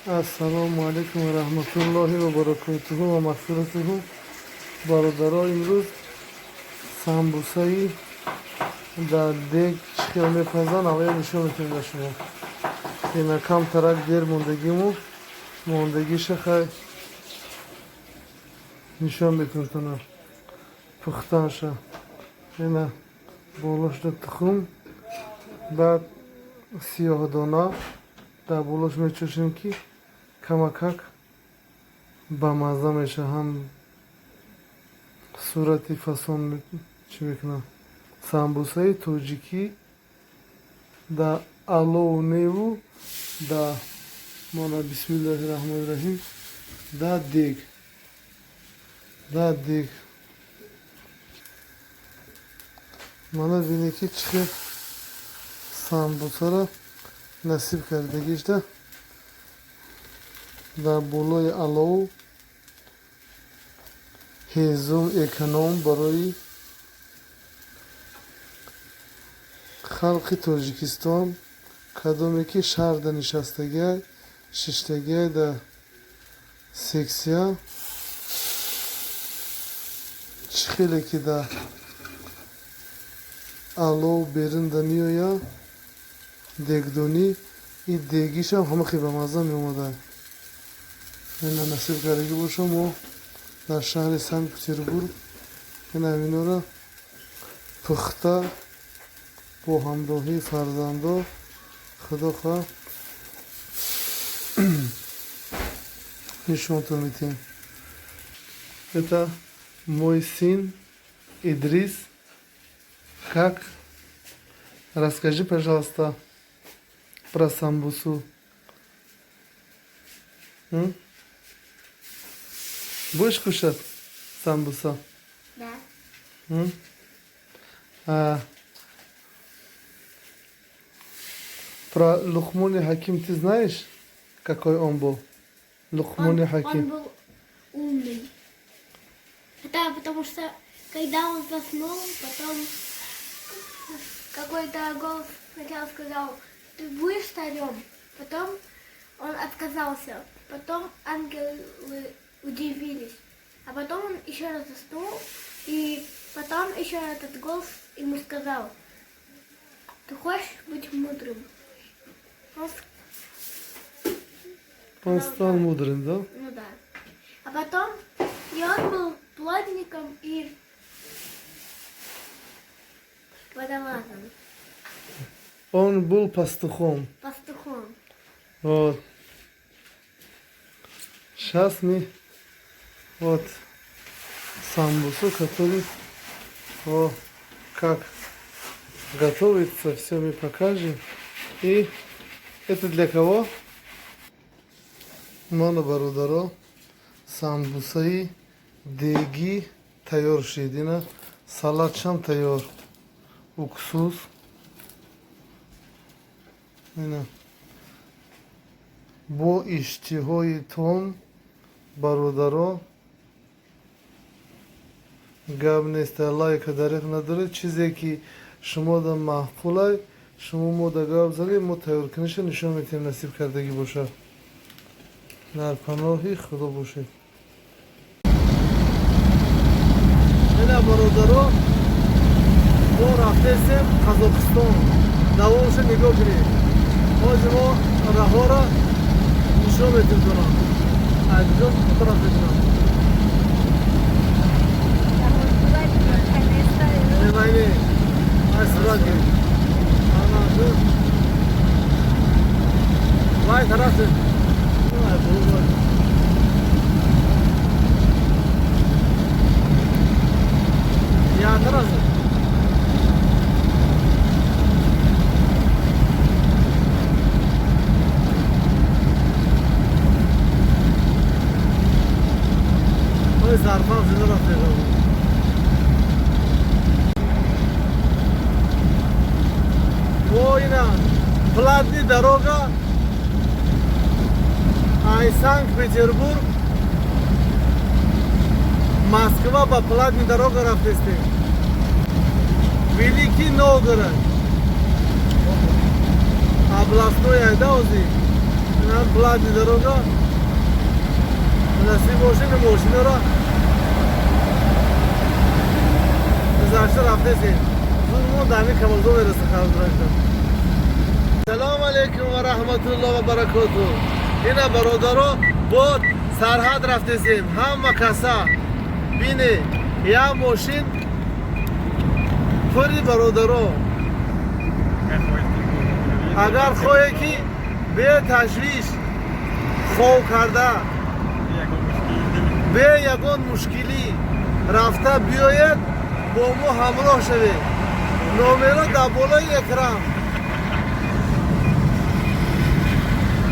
ассалому алайкум ва раҳматуллоҳи ва баракотуҳу ва мағфиратуҳу. бародаро, имрӯз самбусаи дар дег чӣ хел мепазанд, аввал нишон метавем ба шумо. Ина камтарак дер мондагиму мондагиша хай нишон метавонам пухтанша. Ина болошда тухм, баъд сиёҳдона дар болош мечӯшем ки камакак ба мазза меша. ҳам сурати фасон чӣ мекунам, самбусаи тоҷикӣ да алову неву да мона бисмиллаҳи раҳмони раҳим да дег мана бинед ки чӣ хел самбусаро насиб кардагишда дар болои алов ҳезум эконом барои халқи Тоҷикистон, кадоме ки шаҳрда нишастагиай, шиштагиай дар сексия, чӣ хеле ки дар алов беринда меоя дегдонӣ, и дегишам ҳама хел ба мазза меомада. ина насиб кардаги бошам мо дар шаҳри Санкт-Петербург ина ҳаминора пухта бо ҳамроҳии фарзандо худо хоҳ нишонтон медиҳем. Это мой сын Идрис. Как? Расскажи, пожалуйста, про самбусу. Будешь кушать самбуса? Да. Про Лукмони Хаким ты знаешь, какой он был? Лукмони Хаким. Он был умный. Это потому что, когда он заснул, потом какой-то голос сначала сказал: ты будешь царем? Потом он отказался. Потом ангелы удивились. А потом он еще раз заснул, и потом еще этот голос ему сказал: ты хочешь быть мудрым? Он стал мудрым, да? Ну да. А потом и он был плотником и водолазом. Он был пастухом. Вот. Сейчас мы вот самбусу, который как готовится, все мы покажем. И это для кого? Мона бародаро, самбусаи деги тайёр шидина, салатшам тайёр, уксус. Ина бо иштиҳоитон бародаро, гап нест, лайка дариқ надоред. Чизе ки шумо да маҳқулай, шумо мо да гап зали, мо тайёркуниша нишон метавем, насиб кардаги бошад. дар паноҳи худо бошед. ина бародаро, мо рафтесем Қазоқистон. давомша нигоҳ гиред. ҳозир мо раҳора нишон метавонам. аз ҷо тараф метавонам. Nevayne, asraki. Ana dur. Vay tarafı. Vay bu. Ya tarafı. Oy zarfan zilur atıyor. Война, платная дорога, Санкт-Петербург, Москва по платной дороге рафтестем. Великий Новгород, областной Айдаузи, нам Hladní doroga. Nasib باشه که ماشینا را گذاشته رفته سیم زود دمی کمالدو برسه خواهد رشتم. سلام علیکم و رحمت الله و برکاته. اینا برادرها با سرحد رفته سیم همه کسا بینه یا ماشین پری برادرها اگر خواهی که به تشویش خواه کرده به یگان مشکلی رفته بیاید با ما همراه شوه نامرا در بالای اکرام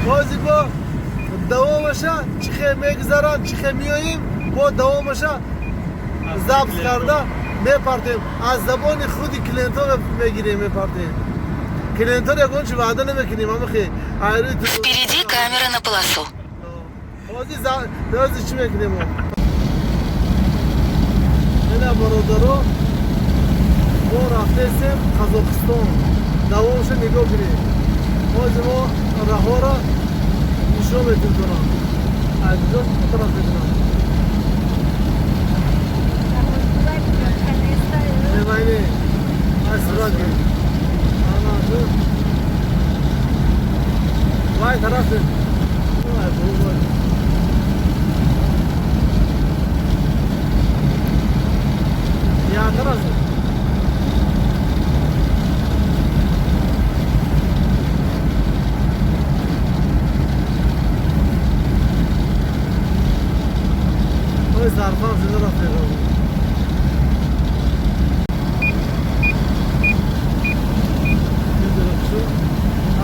بازی با دوامشه چخه میگذرن چخه میاییم با دوامشه ضبط کرده میپرتیم از زبان خودی کلینتور میگیریم میپرتیم کلینتور یکون چی وعده نمیکنیم همه خیلی Впереди камера на полосу. بازی چی میکنیم اینا برادرها ما رفته سیم قزاقستان دوامش نگاه کنیم بازی ما راه را نشون میتیم کنم از اینجا طرف بکنم نمینه از سرات گریم وای طرف بکنم یا طرف اوی سرفام شده رفته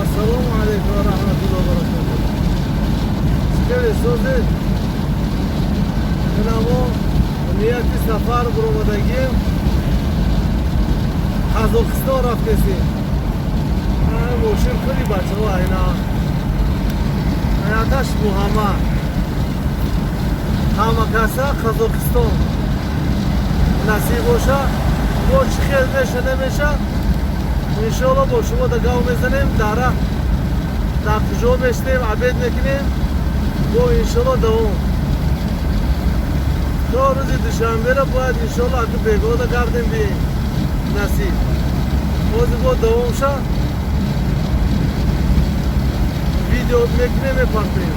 السلام علیکم و رحمت الله و برکاته. چکره سوزه اینما نیتی سفر برامدگیم قزاقستان رفته سیم ماشین خیلی بچه ها اینا حیاتش محمد همه کسا قزاقستان نصیب باشه با چی خیل میشه نمیشه انشاءالله با شما در گاو میزنیم در کجا میشتیم عبید میکنیم با انشاءالله دوام تا روزی دوشنبه را باید انشاءالله اگه بگاده گردیم بیم نصیب بازی با دوام شد ویدیو میکنیم میپرتیم